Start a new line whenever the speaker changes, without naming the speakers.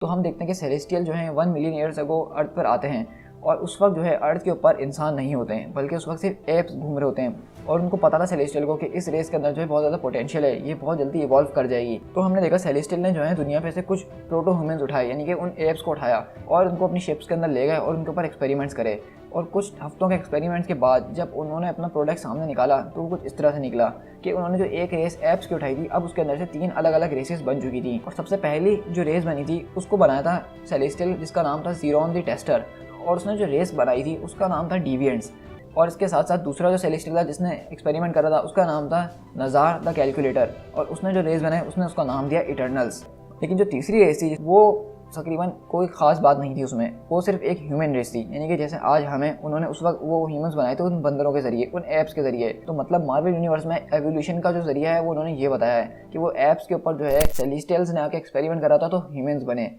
तो हम देखते हैं कि सेलेस्टियल जो हैं 1 मिलियन ईयर्स अगो अर्थ पर आते हैं और उस वक्त जो है अर्थ के ऊपर इंसान नहीं होते हैं, बल्कि उस वक्त सिर्फ एप्स घूम रहे होते हैं। और उनको पता था सेलेस्टियल को कि इस रेस के अंदर जो है बहुत ज़्यादा पोटेंशियल है, ये बहुत जल्दी इवॉल्व कर जाएगी। तो हमने देखा सेलेस्टियल ने जो है दुनिया पे से कुछ प्रोटो ह्यूमंस उठाए, यानी कि उन एप्स को उठाया और उनको अपनी शिप्स के अंदर ले गए और उनके ऊपर एक्सपेरिमेंट्स करे। और कुछ हफ्तों के एक्सपेरिमेंट्स के बाद जब उन्होंने अपना प्रोडक्ट सामने निकाला तो वो कुछ इस तरह से निकला कि उन्होंने जो एक रेस एप्स की उठाई थी, अब उसके अंदर से 3 अलग अलग रेसेस बन चुकी थी। और सबसे पहली जो रेस बनी थी उसको बनाया था सेलेस्टियल, जिसका नाम था ज़ीरोन द टेस्टर। और उसने जो रेस बनाई थी उसका नाम था डिविएंट्स। और इसके साथ साथ दूसरा जो सेलेस्टियल था जिसने एक्सपेरिमेंट करा था उसका नाम था नज़ार द कैलकुलेटर। और उसने जो रेस बनाई उसने उसका नाम दिया इटर्नल्स। लेकिन जो तीसरी रेस थी वो तकरीबन कोई ख़ास बात नहीं थी उसमें, वो सिर्फ एक ह्यूमन रेस थी। यानी कि जैसे आज हमें, उन्होंने उस वक्त वो ह्यूमंस बनाए थे उन बंदरों के ज़रिए, उन एप्स के ज़रिए। तो मतलब मार्वल यूनिवर्स में एवोल्यूशन का जो ज़रिया है वो उन्होंने ये बताया है कि वो एप्स के ऊपर जो है सेलेस्टियल्स ने आके एक्सपेरिमेंट करा था तो ह्यूमंस बने।